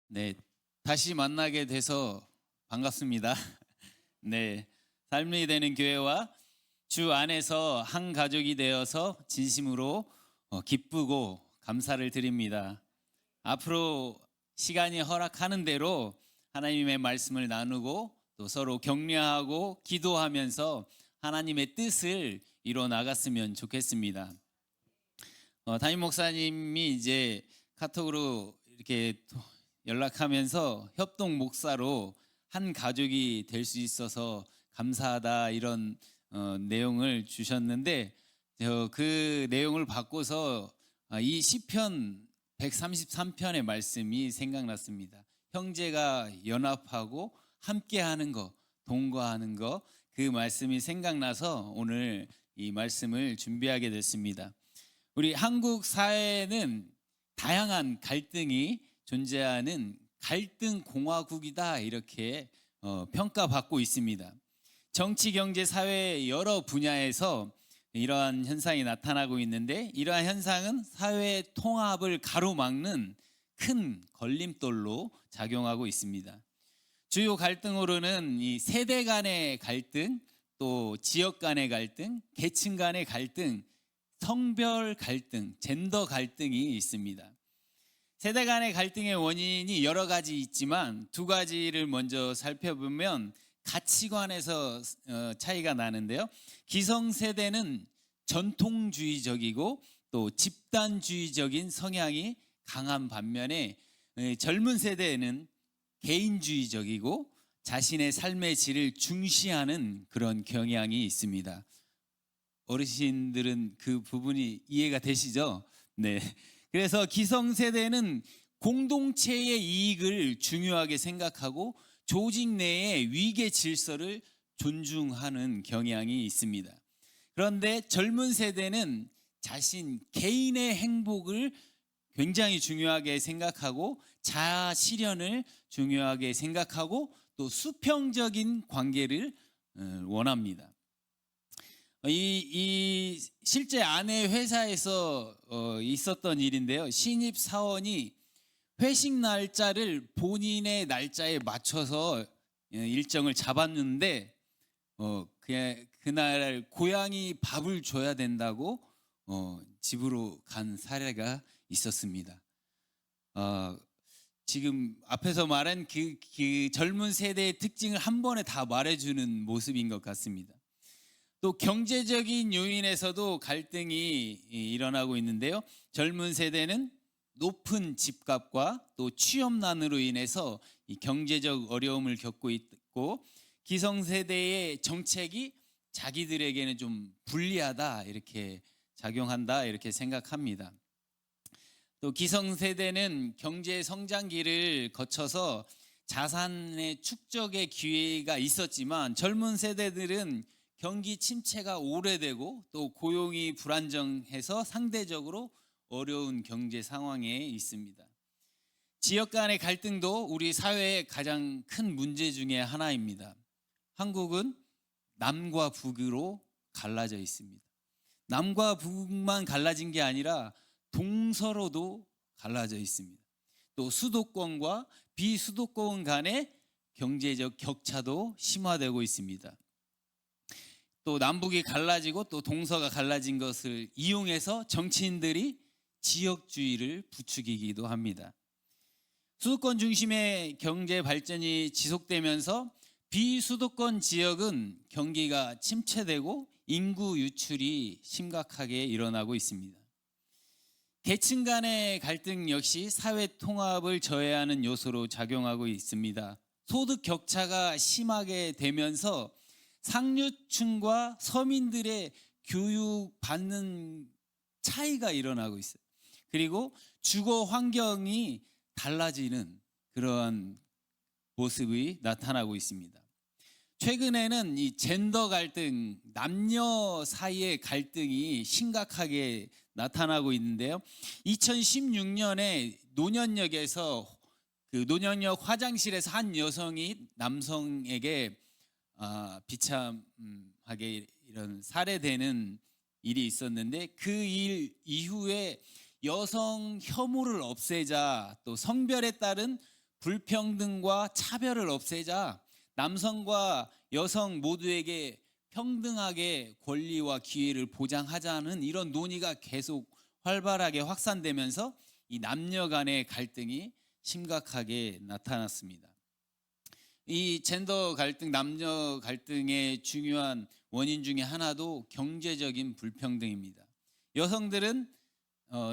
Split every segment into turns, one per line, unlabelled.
네, 다시 만나게 돼서 반갑습니다. 네, 삶이 되는 교회와 주 안에서 한 가족이 되어서 진심으로 기쁘고 감사를 드립니다. 앞으로 시간이 허락하는 대로 하나님의 말씀을 나누고 또 서로 격려하고 기도하면서 하나님의 뜻을 이뤄 나갔으면 좋겠습니다. 담임 목사님이 이제 카톡으로 이렇게 연락하면서 협동 목사로 한 가족이 될 수 있어서 감사하다 이런 내용을 주셨는데 그 내용을 바꿔서 이 시편 133편의 말씀이 생각났습니다. 형제가 연합하고 함께하는 것, 동거하는 것, 그 말씀이 생각나서 오늘 이 말씀을 준비하게 됐습니다. 우리 한국 사회는 다양한 갈등이 존재하는 갈등 공화국이다 이렇게 평가받고 있습니다. 정치, 경제, 사회 여러 분야에서 이러한 현상이 나타나고 있는데 이러한 현상은 사회 통합을 가로막는 큰 걸림돌로 작용하고 있습니다. 주요 갈등으로는 이 세대 간의 갈등, 또 지역 간의 갈등, 계층 간의 갈등, 성별 갈등, 젠더 갈등이 있습니다. 세대 간의 갈등의 원인이 여러 가지 있지만 두 가지를 먼저 살펴보면 가치관에서 차이가 나는데요. 기성세대는 전통주의적이고 또 집단주의적인 성향이 강한 반면에 젊은 세대는 개인주의적이고 자신의 삶의 질을 중시하는 그런 경향이 있습니다. 어르신들은 그 부분이 이해가 되시죠? 네. 그래서 기성세대는 공동체의 이익을 중요하게 생각하고 조직 내의 위계 질서를 존중하는 경향이 있습니다. 그런데 젊은 세대는 자신 개인의 행복을 굉장히 중요하게 생각하고 자아 실현을 중요하게 생각하고 또 수평적인 관계를 원합니다. 이 실제 아내 회사에서 있었던 일인데요. 신입 사원이 회식 날짜를 본인의 날짜에 맞춰서 일정을 잡았는데 그날 고양이 밥을 줘야 된다고 집으로 간 사례가 있었습니다. 지금 앞에서 말한 그 젊은 세대의 특징을 한 번에 다 말해주는 모습인 것 같습니다. 또 경제적인 요인에서도 갈등이 일어나고 있는데요. 젊은 세대는 높은 집값과 또 취업난으로 인해서 이 경제적 어려움을 겪고 있고 기성세대의 정책이 자기들에게는 좀 불리하다 이렇게 작용한다 이렇게 생각합니다. 또 기성세대는 경제 성장기를 거쳐서 자산의 축적의 기회가 있었지만 젊은 세대들은 경기 침체가 오래되고 또 고용이 불안정해서 상대적으로 어려운 경제 상황에 있습니다. 지역 간의 갈등도 우리 사회의 가장 큰 문제 중에 하나입니다. 한국은 남과 북으로 갈라져 있습니다. 남과 북만 갈라진 게 아니라 동서로도 갈라져 있습니다. 또 수도권과 비수도권 간의 경제적 격차도 심화되고 있습니다. 또 남북이 갈라지고 또 동서가 갈라진 것을 이용해서 정치인들이 지역주의를 부추기기도 합니다. 수도권 중심의 경제 발전이 지속되면서 비수도권 지역은 경기가 침체되고 인구 유출이 심각하게 일어나고 있습니다. 계층 간의 갈등 역시 사회 통합을 저해하는 요소로 작용하고 있습니다. 소득 격차가 심하게 되면서 상류층과 서민들의 교육받는 차이가 일어나고 있어요. 그리고 주거 환경이 달라지는 그러한 모습이 나타나고 있습니다. 최근에는 이 젠더 갈등, 남녀 사이의 갈등이 심각하게 나타나고 있는데요. 2016년에 노년역에서 그 노년역 화장실에서 한 여성이 남성에게 비참하게 이런 살해되는 일이 있었는데 그 일 이후에 여성 혐오를 없애자 또 성별에 따른 불평등과 차별을 없애자 남성과 여성 모두에게 평등하게 권리와 기회를 보장하자는 이런 논의가 계속 활발하게 확산되면서 이 남녀 간의 갈등이 심각하게 나타났습니다. 이 젠더 갈등, 남녀 갈등의 중요한 원인 중에 하나도 경제적인 불평등입니다. 여성들은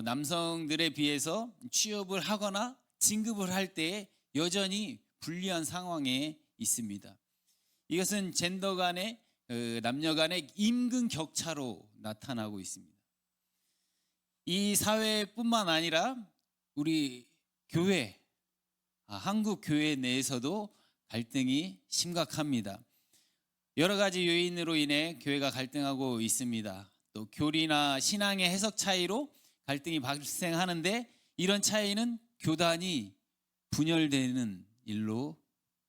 남성들에 비해서 취업을 하거나 진급을 할 때 여전히 불리한 상황에 있습니다. 이것은 젠더 간의 남녀 간의 임금 격차로 나타나고 있습니다. 이 사회뿐만 아니라 우리 교회, 한국 교회 내에서도 갈등이 심각합니다. 여러 가지 요인으로 인해 교회가 갈등하고 있습니다. 또 교리나 신앙의 해석 차이로 갈등이 발생하는데 이런 차이는 교단이 분열되는 일로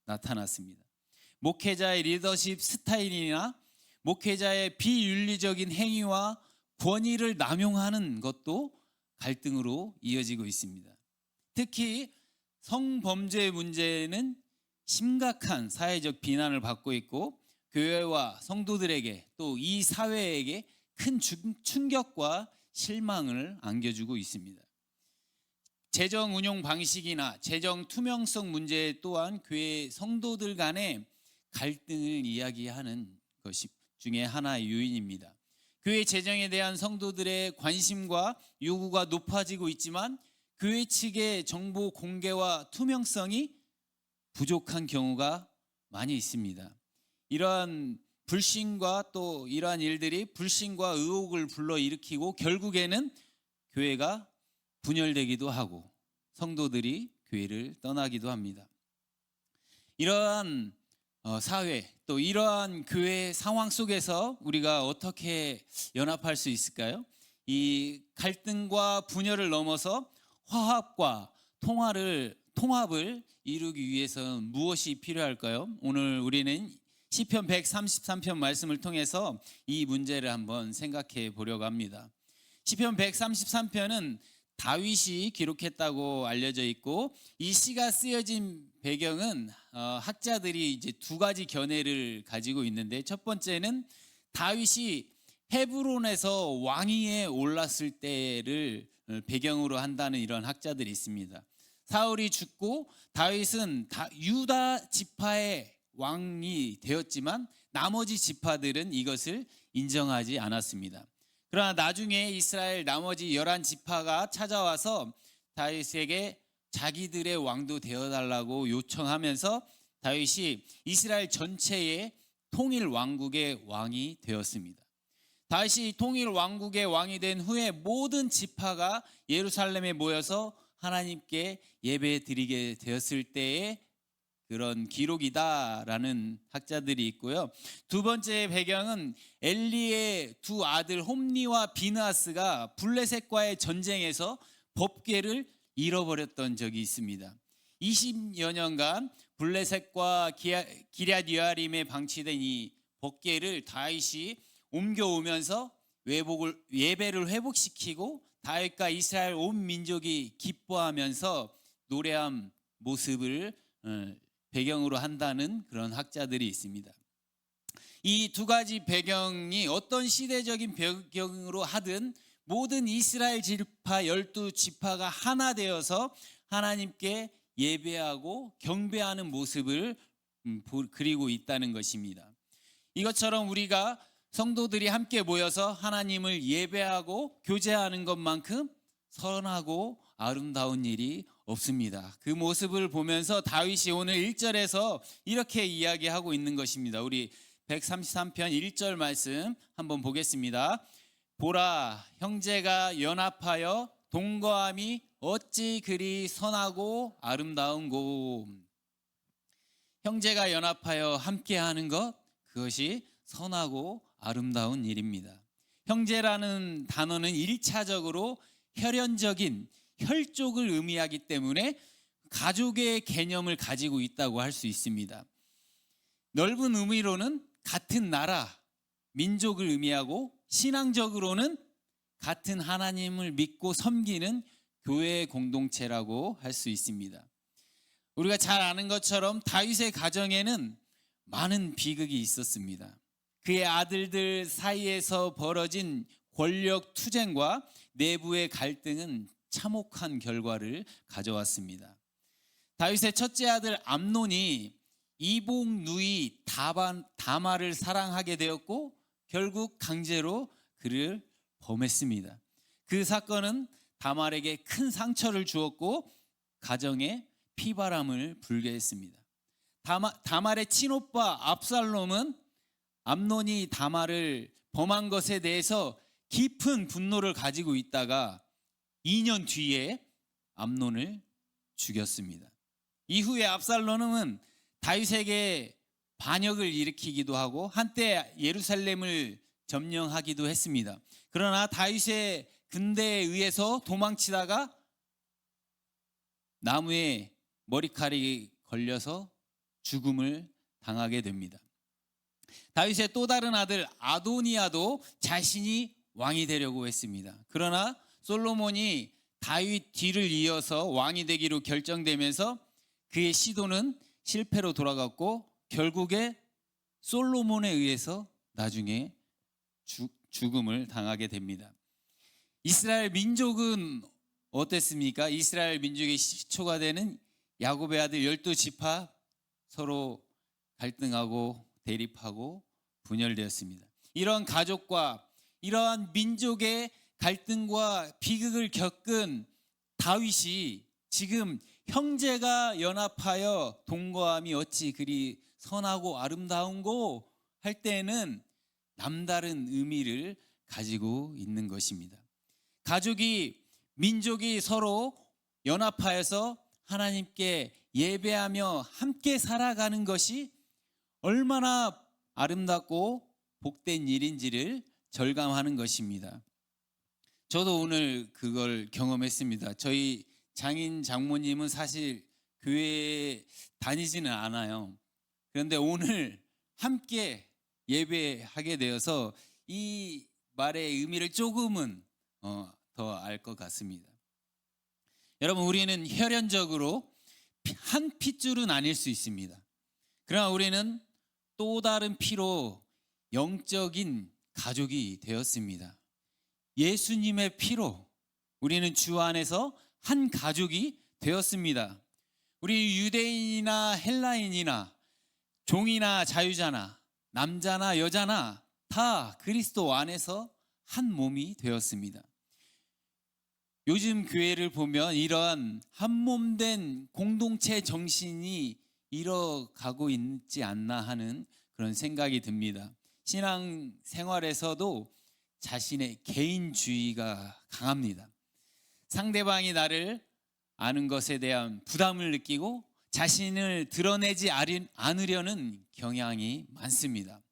나타났습니다. 목회자의 리더십 스타일이나 목회자의 비윤리적인 행위와 권위를 남용하는 것도 갈등으로 이어지고 있습니다. 특히 성범죄 문제는 심각한 사회적 비난을 받고 있고 교회와 성도들에게 또 이 사회에게 큰 충격과 실망을 안겨주고 있습니다. 재정 운용 방식이나 재정 투명성 문제 또한 교회 성도들 간의 갈등을 이야기하는 것이 중에 하나의 요인입니다. 교회 재정에 대한 성도들의 관심과 요구가 높아지고 있지만 교회 측의 정보 공개와 투명성이 부족한 경우가 많이 있습니다. 이러한 불신과 또 이러한 일들이 불신과 의혹을 불러일으키고 결국에는 교회가 분열되기도 하고 성도들이 교회를 떠나기도 합니다. 이러한 사회 또 이러한 교회 상황 속에서 우리가 어떻게 연합할 수 있을까요? 이 갈등과 분열을 넘어서 화합과 통합을 이루기 위해서는 무엇이 필요할까요? 오늘 우리는 시편 133편 말씀을 통해서 이 문제를 한번 생각해 보려고 합니다. 시편 133편은 다윗이 기록했다고 알려져 있고 이 시가 쓰여진 배경은 학자들이 이제 두 가지 견해를 가지고 있는데 첫 번째는 다윗이 헤브론에서 왕위에 올랐을 때를 배경으로 한다는 이런 학자들이 있습니다. 사울이 죽고 다윗은 유다 지파의 왕이 되었지만 나머지 지파들은 이것을 인정하지 않았습니다. 그러나 나중에 이스라엘 나머지 11지파가 찾아와서 다윗에게 자기들의 왕도 되어달라고 요청하면서 다윗이 이스라엘 전체의 통일 왕국의 왕이 되었습니다. 다윗이 통일 왕국의 왕이 된 후에 모든 지파가 예루살렘에 모여서 하나님께 예배 드리게 되었을 때의 그런 기록이다라는 학자들이 있고요. 두 번째 배경은 엘리의 두 아들 홈니와 비느하스가 블레셋과의 전쟁에서 법궤를 잃어버렸던 적이 있습니다. 20여 년간 블레셋과 기럇여아림에 방치된 이 법궤를 다윗이 옮겨오면서 예배를 회복시키고 다윗과 이스라엘 온 민족이 기뻐하면서 노래한 모습을 배경으로 한다는 그런 학자들이 있습니다. 이 두 가지 배경이 어떤 시대적인 배경으로 하든 모든 이스라엘 지파 12지파가 하나 되어서 하나님께 예배하고 경배하는 모습을 그리고 있다는 것입니다. 이것처럼 우리가 성도들이 함께 모여서 하나님을 예배하고 교제하는 것만큼 선하고 아름다운 일이 없습니다. 그 모습을 보면서 다윗이 오늘 1절에서 이렇게 이야기하고 있는 것입니다. 우리 133편 1절 말씀 한번 보겠습니다. 보라, 형제가 연합하여 동거함이 어찌 그리 선하고 아름다운고. 형제가 연합하여 함께하는 것, 그것이 선하고 아름다운 일입니다. 형제라는 단어는 1차적으로 혈연적인 혈족을 의미하기 때문에 가족의 개념을 가지고 있다고 할 수 있습니다. 넓은 의미로는 같은 나라, 민족을 의미하고 신앙적으로는 같은 하나님을 믿고 섬기는 교회 공동체라고 할 수 있습니다. 우리가 잘 아는 것처럼 다윗의 가정에는 많은 비극이 있었습니다. 그의 아들들 사이에서 벌어진 권력 투쟁과 내부의 갈등은 참혹한 결과를 가져왔습니다. 다윗의 첫째 아들 암논이 이복 누이 다마를 사랑하게 되었고 결국 강제로 그를 범했습니다. 그 사건은 다말에게 큰 상처를 주었고 가정에 피바람을 불게 했습니다. 다말의 친오빠 압살롬은 암논이 다말을 범한 것에 대해서 깊은 분노를 가지고 있다가 2년 뒤에 암논을 죽였습니다. 이후에 압살롬은 다윗에게 반역을 일으키기도 하고 한때 예루살렘을 점령하기도 했습니다. 그러나 다윗의 군대에 의해서 도망치다가 나무에 머리칼이 걸려서 죽음을 당하게 됩니다. 다윗의 또 다른 아들 아도니아도 자신이 왕이 되려고 했습니다. 그러나 솔로몬이 다윗 뒤를 이어서 왕이 되기로 결정되면서 그의 시도는 실패로 돌아갔고 결국에 솔로몬에 의해서 나중에 죽음을 당하게 됩니다. 이스라엘 민족은 어땠습니까? 이스라엘 민족의 시초가 되는 야곱의 아들 12지파 서로 갈등하고 대립하고 분열되었습니다. 이러한 가족과 이러한 민족의 갈등과 비극을 겪은 다윗이 지금 형제가 연합하여 동거함이 어찌 그리 선하고 아름다운고 할 때에는 남다른 의미를 가지고 있는 것입니다. 가족이 민족이 서로 연합하여서 하나님께 예배하며 함께 살아가는 것이 얼마나 아름답고 복된 일인지를 절감하는 것입니다. 저도 오늘 그걸 경험했습니다. 저희 장인 장모님은 사실 교회에 다니지는 않아요. 그런데 오늘 함께 예배하게 되어서 이 말의 의미를 조금은 더 알 것 같습니다. 여러분, 우리는 혈연적으로 한 핏줄은 아닐 수 있습니다. 그러나 우리는 또 다른 피로 영적인 가족이 되었습니다. 예수님의 피로 우리는 주 안에서 한 가족이 되었습니다. 우리 유대인이나 헬라인이나 종이나 자유자나 남자나 여자나 다 그리스도 안에서 한 몸이 되었습니다. 요즘 교회를 보면 이러한 한몸된 공동체 정신이 잃어가고 있지 않나 하는 그런 생각이 듭니다. 신앙 생활에서도 자신의 개인주의가 강합니다. 상대방이 나를 아는 것에 대한 부담을 느끼고 자신을 드러내지 않으려는 경향이 많습니다.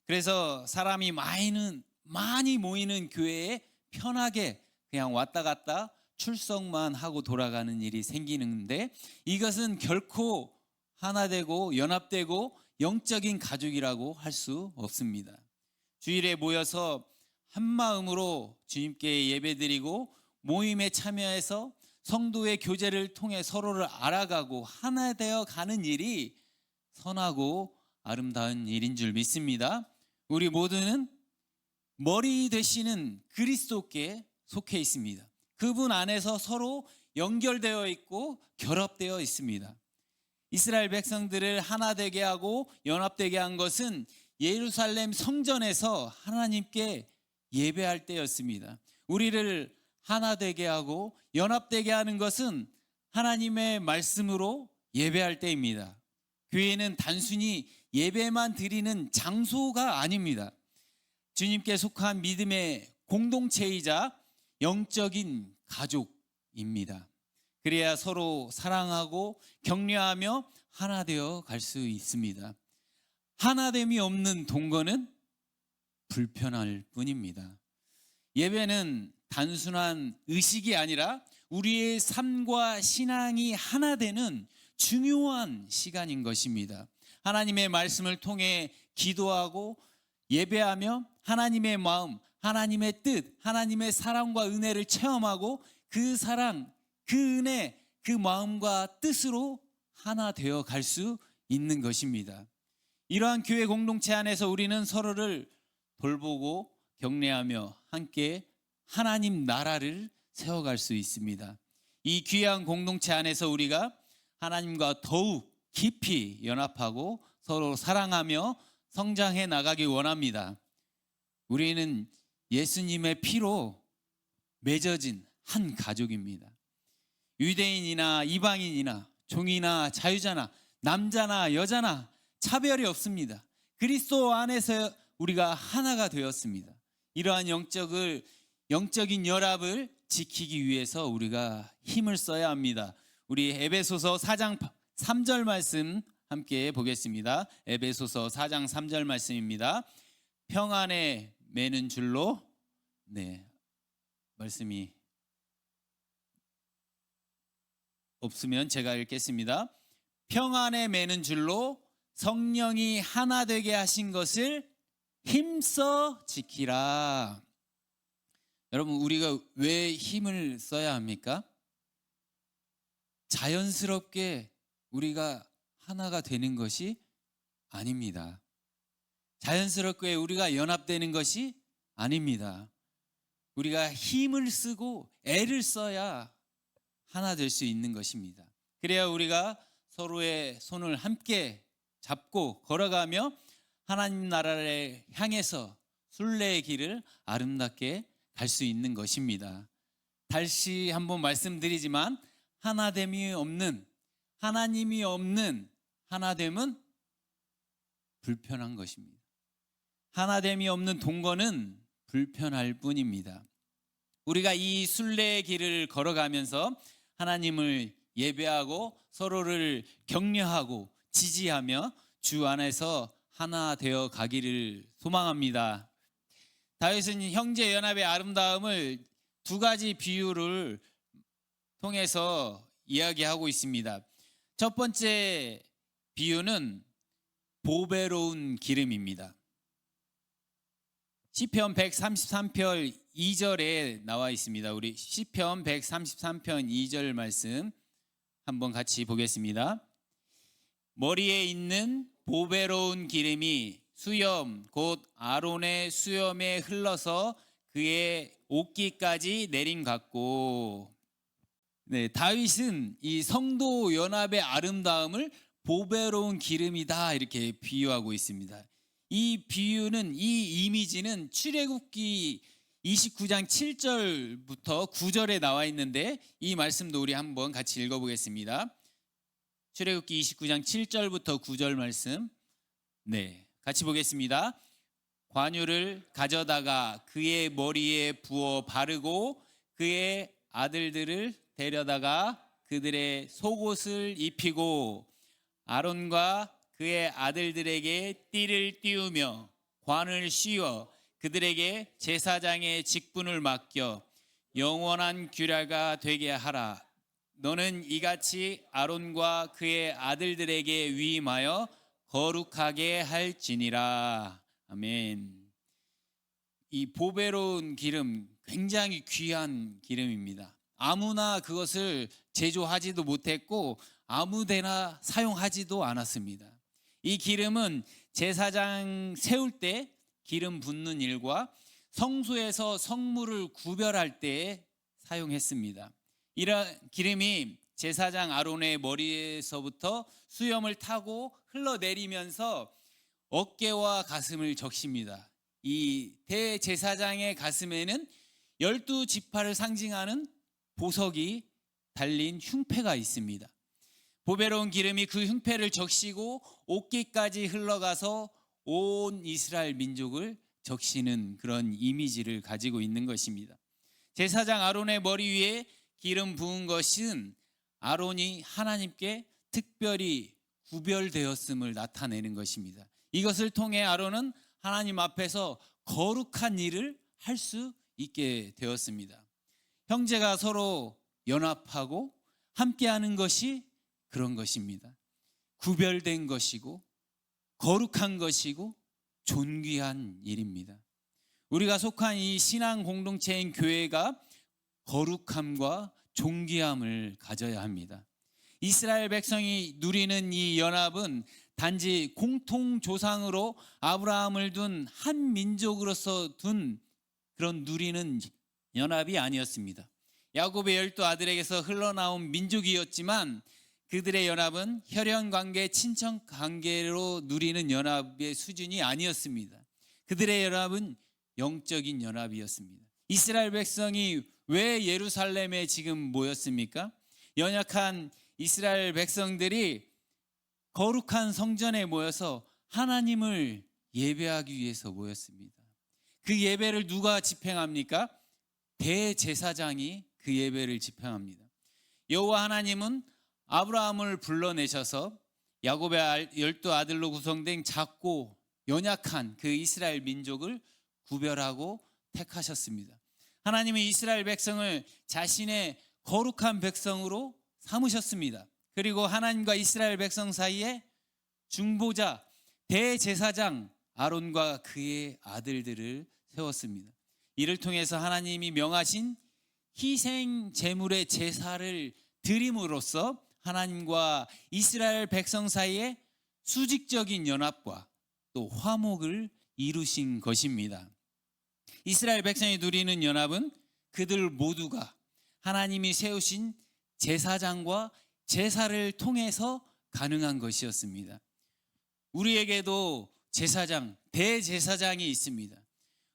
그래서 사람이 많이 모이는 교회에 편하게 그냥 왔다 갔다 출석만 하고 돌아가는 일이 생기는데 이것은 결코 하나 되고 연합되고 영적인 가족이라고 할 수 없습니다. 주일에 모여서 한 마음으로 주님께 예배드리고 모임에 참여해서 성도의 교제를 통해 서로를 알아가고 하나 되어 가는 일이 선하고 아름다운 일인 줄 믿습니다. 우리 모두는 머리 되시는 그리스도께 속해 있습니다. 그분 안에서 서로 연결되어 있고 결합되어 있습니다. 이스라엘 백성들을 하나 되게 하고 연합되게 한 것은 예루살렘 성전에서 하나님께 예배할 때였습니다. 우리를 하나 되게 하고 연합되게 하는 것은 하나님의 말씀으로 예배할 때입니다. 교회는 단순히 예배만 드리는 장소가 아닙니다. 주님께 속한 믿음의 공동체이자 영적인 가족입니다. 그래야 서로 사랑하고 격려하며 하나 되어 갈 수 있습니다. 하나됨이 없는 동거는 불편할 뿐입니다. 예배는 단순한 의식이 아니라 우리의 삶과 신앙이 하나 되는 중요한 시간인 것입니다. 하나님의 말씀을 통해 기도하고 예배하며 하나님의 마음, 하나님의 뜻, 하나님의 사랑과 은혜를 체험하고 그 사랑, 그 은혜, 그 마음과 뜻으로 하나 되어 갈 수 있는 것입니다. 이러한 교회 공동체 안에서 우리는 서로를 돌보고 격려하며 함께 하나님 나라를 세워갈 수 있습니다. 이 귀한 공동체 안에서 우리가 하나님과 더욱 깊이 연합하고 서로 사랑하며 성장해 나가기 원합니다. 우리는 예수님의 피로 맺어진 한 가족입니다. 유대인이나 이방인이나 종이나 자유자나 남자나 여자나 차별이 없습니다. 그리스도 안에서 우리가 하나가 되었습니다. 이러한 영적인 연합을 지키기 위해서 우리가 힘을 써야 합니다. 우리 에베소서 4장 3절 말씀 함께 보겠습니다. 에베소서 4장 3절 말씀입니다. 평안에 매는 줄로, 말씀이 없으면 제가 읽겠습니다. 평안에 매는 줄로 성령이 하나 되게 하신 것을 힘써 지키라. 여러분, 우리가 왜 힘을 써야 합니까? 자연스럽게 우리가 하나가 되는 것이 아닙니다. 자연스럽게 우리가 연합되는 것이 아닙니다. 우리가 힘을 쓰고 애를 써야 하나 될 수 있는 것입니다. 그래야 우리가 서로의 손을 함께 잡고 걸어가며 하나님 나라를 향해서 순례의 길을 아름답게 갈 수 있는 것입니다. 다시 한번 말씀드리지만 하나됨이 없는, 하나님이 없는 하나됨은 불편한 것입니다. 하나됨이 없는 동거는 불편할 뿐입니다. 우리가 이 순례의 길을 걸어가면서 하나님을 예배하고 서로를 격려하고 지지하며 주 안에서 하나 되어 가기를 소망합니다. 다윗은 형제 연합의 아름다움을 두 가지 비유를 통해서 이야기하고 있습니다. 첫 번째 비유는 보배로운 기름입니다. 시편 133편 2절에 나와 있습니다. 우리 시편 133편 2절 말씀 한번 같이 보겠습니다. 머리에 있는 보배로운 기름이 수염 곧 아론의 수염에 흘러서 그의 옷깃까지 내림 같고. 다윗은 이 성도 연합의 아름다움을 보배로운 기름이다 이렇게 비유하고 있습니다. 이 비유는, 이 이미지는 출애굽기 29장 7절부터 9절에 나와 있는데 이 말씀도 우리 한번 같이 읽어보겠습니다. 출애굽기 29장 7절부터 9절 말씀, 같이 보겠습니다. 관유를 가져다가 그의 머리에 부어 바르고 그의 아들들을 데려다가 그들의 속옷을 입히고 아론과 그의 아들들에게 띠를 띄우며 관을 씌워 그들에게 제사장의 직분을 맡겨 영원한 규례가 되게 하라. 너는 이같이 아론과 그의 아들들에게 위임하여 거룩하게 할지니라. 아멘. 이 보배로운 기름, 굉장히 귀한 기름입니다. 아무나 그것을 제조하지도 못했고 아무데나 사용하지도 않았습니다. 이 기름은 제사장 세울 때 기름 붓는 일과 성소에서 성물을 구별할 때 사용했습니다. 이런 기름이 제사장 아론의 머리에서부터 수염을 타고 흘러내리면서 어깨와 가슴을 적십니다. 이 대제사장의 가슴에는 12지파를 상징하는 보석이 달린 흉패가 있습니다. 보배로운 기름이 그 흉패를 적시고 어깨까지 흘러가서 온 이스라엘 민족을 적시는 그런 이미지를 가지고 있는 것입니다. 제사장 아론의 머리 위에 기름 부은 것은 아론이 하나님께 특별히 구별되었음을 나타내는 것입니다. 이것을 통해 아론은 하나님 앞에서 거룩한 일을 할 수 있게 되었습니다. 형제가 서로 연합하고 함께하는 것이 그런 것입니다. 구별된 것이고 거룩한 것이고 존귀한 일입니다. 우리가 속한 이 신앙 공동체인 교회가 거룩함과 존귀함을 가져야 합니다. 이스라엘 백성이 누리는 이 연합은 단지 공통 조상으로 아브라함을 둔 한 민족으로서 둔 그런 누리는 연합이 아니었습니다. 야곱의 12아들에게서 흘러나온 민족이었지만 그들의 연합은 혈연 관계, 친척 관계로 누리는 연합의 수준이 아니었습니다. 그들의 연합은 영적인 연합이었습니다. 이스라엘 백성이 왜 예루살렘에 지금 모였습니까? 연약한 이스라엘 백성들이 거룩한 성전에 모여서 하나님을 예배하기 위해서 모였습니다. 그 예배를 누가 집행합니까? 대제사장이 그 예배를 집행합니다. 여호와 하나님은 아브라함을 불러내셔서 야곱의 12아들로 구성된 작고 연약한 그 이스라엘 민족을 구별하고 택하셨습니다. 하나님은 이스라엘 백성을 자신의 거룩한 백성으로 삼으셨습니다. 그리고 하나님과 이스라엘 백성 사이에 중보자 대제사장 아론과 그의 아들들을 세웠습니다. 이를 통해서 하나님이 명하신 희생 제물의 제사를 드림으로써 하나님과 이스라엘 백성 사이에 수직적인 연합과 또 화목을 이루신 것입니다. 이스라엘 백성이 누리는 연합은 그들 모두가 하나님이 세우신 제사장과 제사를 통해서 가능한 것이었습니다. 우리에게도 제사장, 대제사장이 있습니다.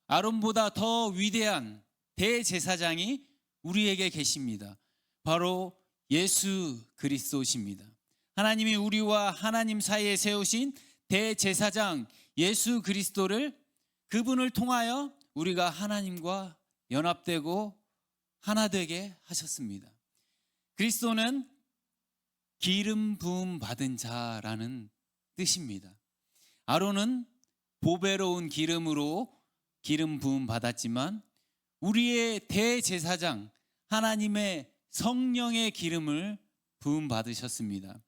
아론보다 더 위대한 대제사장이 우리에게 계십니다. 바로 예수 그리스도십니다. 하나님이 우리와 하나님 사이에 세우신 대제사장 예수 그리스도를, 그분을 통하여 우리가 하나님과 연합되고 하나 되게 하셨습니다. 그리스도는 기름 부음 받은 자라는 뜻입니다. 아론은 보배로운 기름으로 기름 부음 받았지만 우리의 대제사장 하나님의 성령의 기름을 부음 받으셨습니다.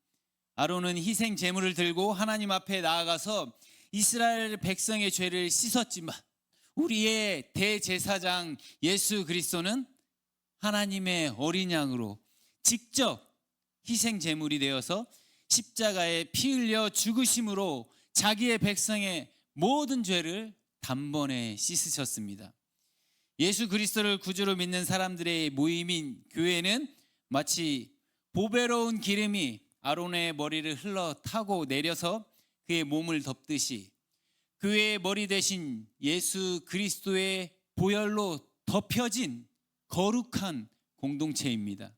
아론은 희생 제물을 들고 하나님 앞에 나아가서 이스라엘 백성의 죄를 씻었지만 우리의 대제사장 예수 그리스도는 하나님의 어린 양으로 직접 희생 제물이 되어서 십자가에 피 흘려 죽으심으로 자기의 백성의 모든 죄를 단번에 씻으셨습니다. 예수 그리스도를 구주로 믿는 사람들의 모임인 교회는 마치 보배로운 기름이 아론의 머리를 흘러 타고 내려서 그의 몸을 덮듯이 그의 머리 대신 예수 그리스도의 보혈로 덮여진 거룩한 공동체입니다.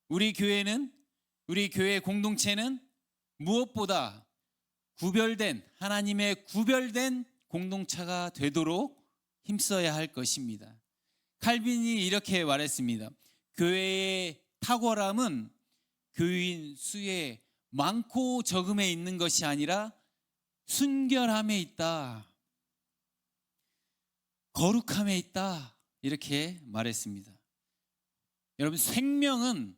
우리 교회 공동체는 무엇보다 구별된, 하나님의 구별된 공동체가 되도록 힘써야 할 것입니다. 칼빈이 이렇게 말했습니다. 교회의 탁월함은 교인 수의 많고 적음에 있는 것이 아니라 순결함에 있다, 거룩함에 있다, 이렇게 말했습니다. 여러분, 생명은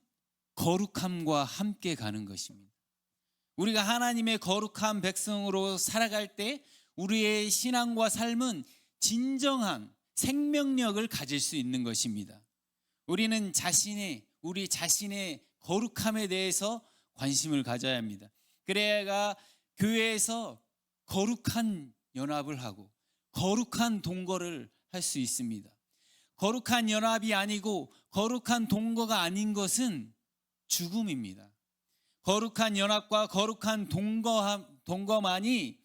거룩함과 함께 가는 것입니다. 우리가 하나님의 거룩한 백성으로 살아갈 때 우리의 신앙과 삶은 진정한 생명력을 가질 수 있는 것입니다. 우리는 우리 자신의 거룩함에 대해서 관심을 가져야 합니다. 그래야 교회에서 거룩한 연합을 하고 거룩한 동거를 할 수 있습니다. 거룩한 연합이 아니고 거룩한 동거가 아닌 것은 죽음입니다. 거룩한 연합과 거룩한 동거만이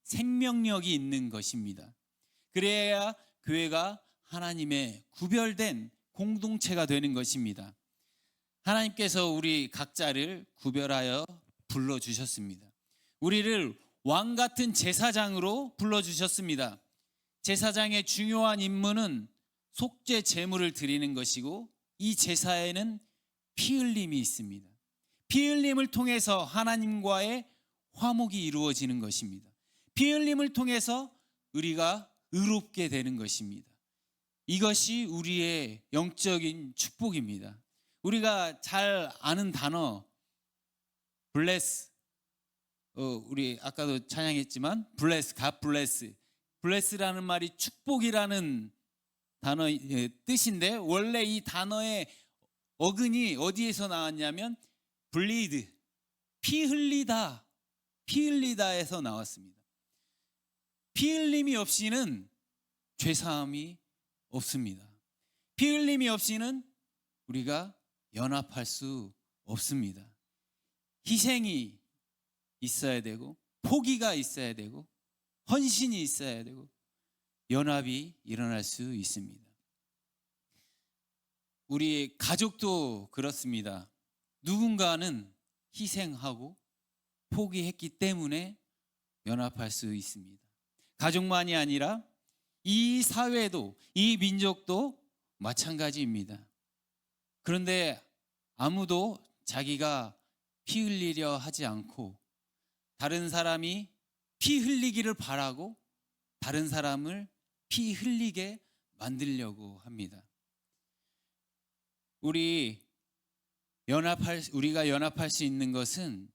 생명력이 있는 것입니다. 그래야 교회가 하나님의 구별된 공동체가 되는 것입니다. 하나님께서 우리 각자를 구별하여 불러주셨습니다. 우리를 왕 같은 제사장으로 불러주셨습니다. 제사장의 중요한 임무는 속죄 제물을 드리는 것이고 이 제사에는 피 흘림이 있습니다. 피 흘림을 통해서 하나님과의 화목이 이루어지는 것입니다. 피 흘림을 통해서 우리가 의롭게 되는 것입니다. 이것이 우리의 영적인 축복입니다. 우리가 잘 아는 단어 bless, 우리 아까도 찬양했지만 bless, God bless, bless라는 말이 축복이라는 단어의 뜻인데 원래 이 단어의 어근이 어디에서 나왔냐면 블리드, 피 흘리다, 피 흘리다에서 나왔습니다. 피 흘림이 없이는 죄사함이 없습니다. 피 흘림이 없이는 우리가 연합할 수 없습니다. 희생이 있어야 되고, 포기가 있어야 되고, 헌신이 있어야 되고, 연합이 일어날 수 있습니다. 우리 가족도 그렇습니다. 누군가는 희생하고 포기했기 때문에 연합할 수 있습니다. 가족만이 아니라 이 사회도, 이 민족도 마찬가지입니다. 그런데 아무도 자기가 피 흘리려 하지 않고 다른 사람이 피 흘리기를 바라고 다른 사람을 피 흘리게 만들려고 합니다. 우리가 연합할 수 있는 것은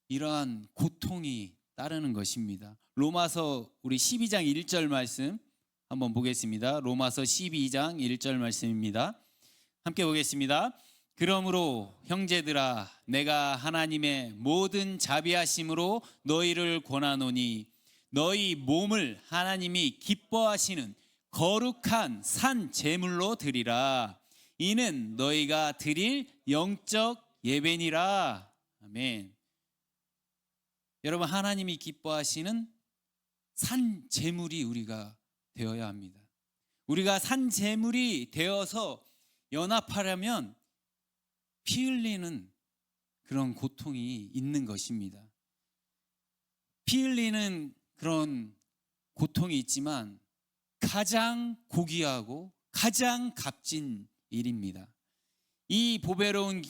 이러한 고통이 따르는 것입니다. 로마서 우리 12장 1절 말씀 한번 보겠습니다. 로마서 12장 1절 말씀입니다. 함께 보겠습니다. 그러므로 형제들아, 내가 하나님의 모든 자비하심으로 너희를 권하노니 너희 몸을 하나님이 기뻐하시는 거룩한 산 제물로 드리라. 이는 너희가 드릴 영적 예배니라. 아멘. 여러분, 하나님이 기뻐하시는 산 제물이 우리가 되어야 합니다. 우리가 산 제물이 되어서 연합하려면 피 흘리는 그런 고통이 있는 것입니다. 피 흘리는 그런 고통이 있지만 가장 고귀하고 가장 값진 일입니다. 이 보배로운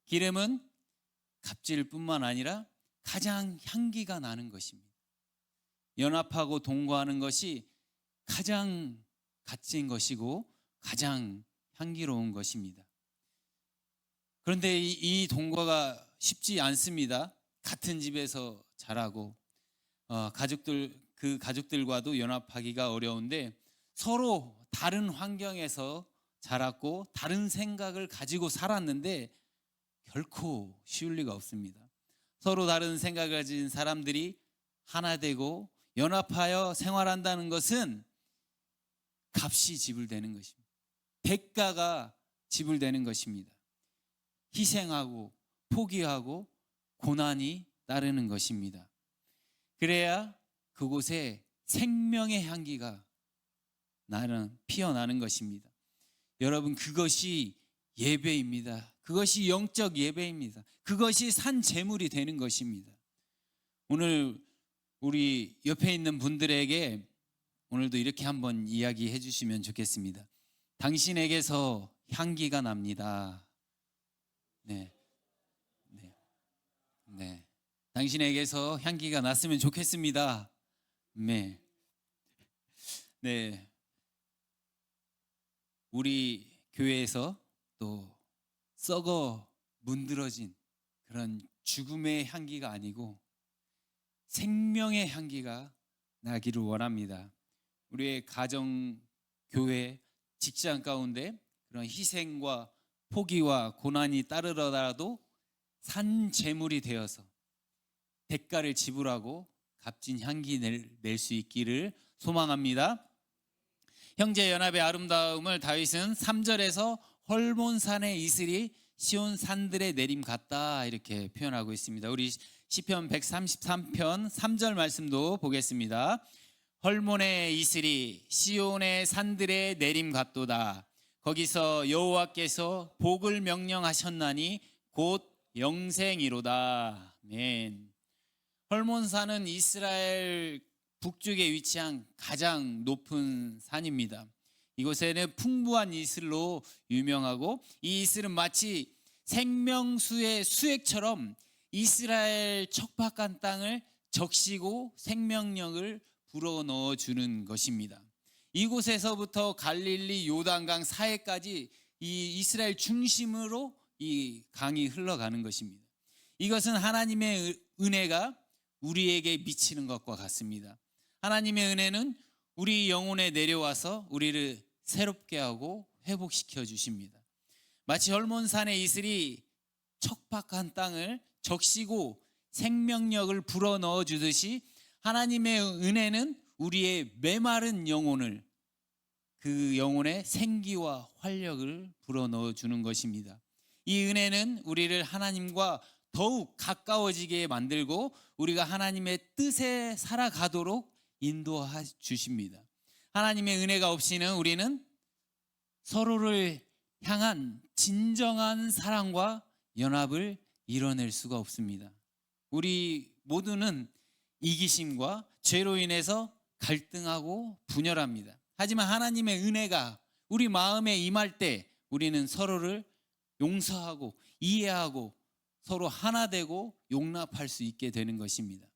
기름은 값질 뿐만 아니라 가장 향기가 나는 것입니다. 연합하고 동거하는 것이 가장 값진 것이고 가장 향기로운 것입니다. 그런데 이 동거가 쉽지 않습니다. 같은 집에서 자라고 그 가족들과도 연합하기가 어려운데 서로 다른 환경에서 자랐고 다른 생각을 가지고 살았는데 결코 쉬울 리가 없습니다. 서로 다른 생각을 가진 사람들이 하나 되고 연합하여 생활한다는 것은 값이 지불되는 것입니다. 대가가 지불되는 것입니다. 희생하고 포기하고 고난이 따르는 것입니다. 그래야 그곳에 생명의 향기가 피어나는 것입니다. 여러분, 그것이 예배입니다. 그것이 영적 예배입니다. 그것이 산 제물이 되는 것입니다. 오늘 우리 옆에 있는 분들에게 오늘도 이렇게 한번 이야기해 주시면 좋겠습니다. 당신에게서 향기가 납니다. 네. 당신에게서 향기가 났으면 좋겠습니다. 네. 우리 교회에서 또 썩어 문드러진 그런 죽음의 향기가 아니고 생명의 향기가 나기를 원합니다. 우리의 가정, 교회, 직장 가운데 그런 희생과 포기와 고난이 따르더라도 산 제물이 되어서 대가를 지불하고 값진 향기 낼 수 있기를 소망합니다. 형제 연합의 아름다움을 다윗은 3절에서 헐몬산의 이슬이 시온 산들의 내림 같다 이렇게 표현하고 있습니다. 우리 시편 133편 3절 말씀도 보겠습니다. 헐몬의 이슬이 시온의 산들의 내림 같도다. 거기서 여호와께서 복을 명령하셨나니 곧 영생이로다. 아멘. 헐몬산은 이스라엘 북쪽에 위치한 가장 높은 산입니다. 이곳에는 풍부한 이슬로 유명하고 이 이슬은 마치 생명수의 수액처럼 이스라엘 척박한 땅을 적시고 생명력을 불어넣어 주는 것입니다. 이곳에서부터 갈릴리 요단강 사해까지 이 이스라엘 중심으로 이 강이 흘러가는 것입니다. 이것은 하나님의 은혜가 우리에게 미치는 것과 같습니다. 하나님의 은혜는 우리 영혼에 내려와서 우리를 새롭게 하고 회복시켜 주십니다. 마치 헐몬산의 이슬이 척박한 땅을 적시고 생명력을 불어넣어 주듯이 하나님의 은혜는 우리의 메마른 영혼을, 그 영혼에 생기와 활력을 불어넣어 주는 것입니다. 이 은혜는 우리를 하나님과 더욱 가까워지게 만들고 우리가 하나님의 뜻에 살아가도록 인도해 주십니다. 하나님의 은혜가 없이는 우리는 서로를 향한 진정한 사랑과 연합을 이뤄낼 수가 없습니다. 우리 모두는 이기심과 죄로 인해서 갈등하고 분열합니다. 하지만 하나님의 은혜가 우리 마음에 임할 때 우리는 서로를 용서하고 이해하고 서로 하나 되고 용납할 수 있게 되는 것입니다.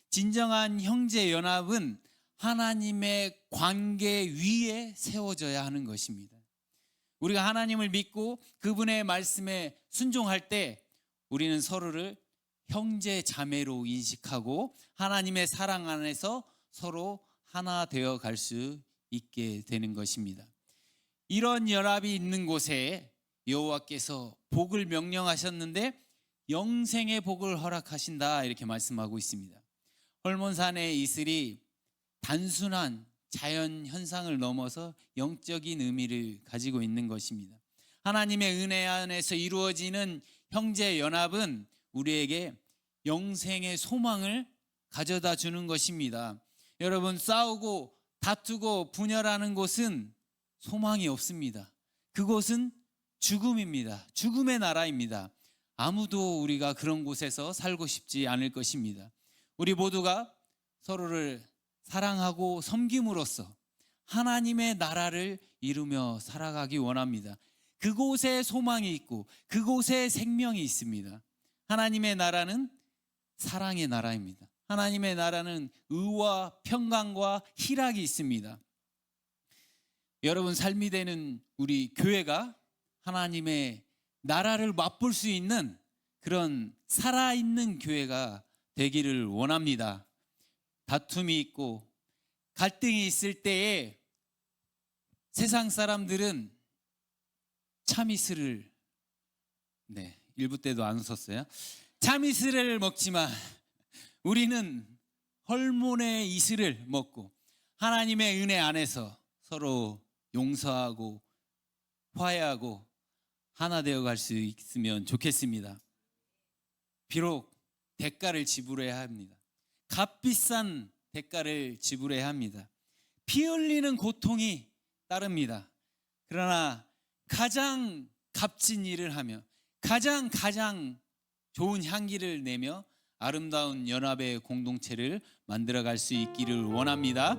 진정한 형제 연합은 하나님의 관계 위에 세워져야 하는 것입니다. 우리가 하나님을 믿고 그분의 말씀에 순종할 때 우리는 서로를 형제 자매로 인식하고 하나님의 사랑 안에서 서로 하나 되어 갈 수 있게 되는 것입니다. 이런 연합이 있는 곳에 여호와께서 복을 명령하셨는데 영생의 복을 허락하신다, 이렇게 말씀하고 있습니다. 헐몬산의 이슬이 단순한 자연 현상을 넘어서 영적인 의미를 가지고 있는 것입니다. 하나님의 은혜 안에서 이루어지는 형제 연합은 우리에게 영생의 소망을 가져다 주는 것입니다. 여러분, 싸우고 다투고 분열하는 곳은 소망이 없습니다. 그곳은 죽음입니다. 죽음의 나라입니다. 아무도 우리가 그런 곳에서 살고 싶지 않을 것입니다. 우리 모두가 서로를 사랑하고 섬김으로써 하나님의 나라를 이루며 살아가기 원합니다. 그곳에 소망이 있고 그곳에 생명이 있습니다. 하나님의 나라는 사랑의 나라입니다. 하나님의 나라는 의와 평강과 희락이 있습니다. 여러분, 삶이 되는 우리 교회가 하나님의 나라를 맛볼 수 있는 그런 살아있는 교회가 되기를 원합니다. 다툼이 있고 갈등이 있을 때에 세상 사람들은 참이슬을, 일부 때도 안 웃었어요. 참이슬을 먹지만 우리는 헐몬의 이슬을 먹고 하나님의 은혜 안에서 서로 용서하고 화해하고 하나 되어 갈 수 있으면 좋겠습니다. 비록 대가를 지불해야 합니다. 값비싼 대가를 지불해야 합니다. 피 흘리는 고통이 따릅니다. 그러나 가장 값진 일을 하며 가장 좋은 향기를 내며 아름다운 연합의 공동체를 만들어갈 수 있기를 원합니다.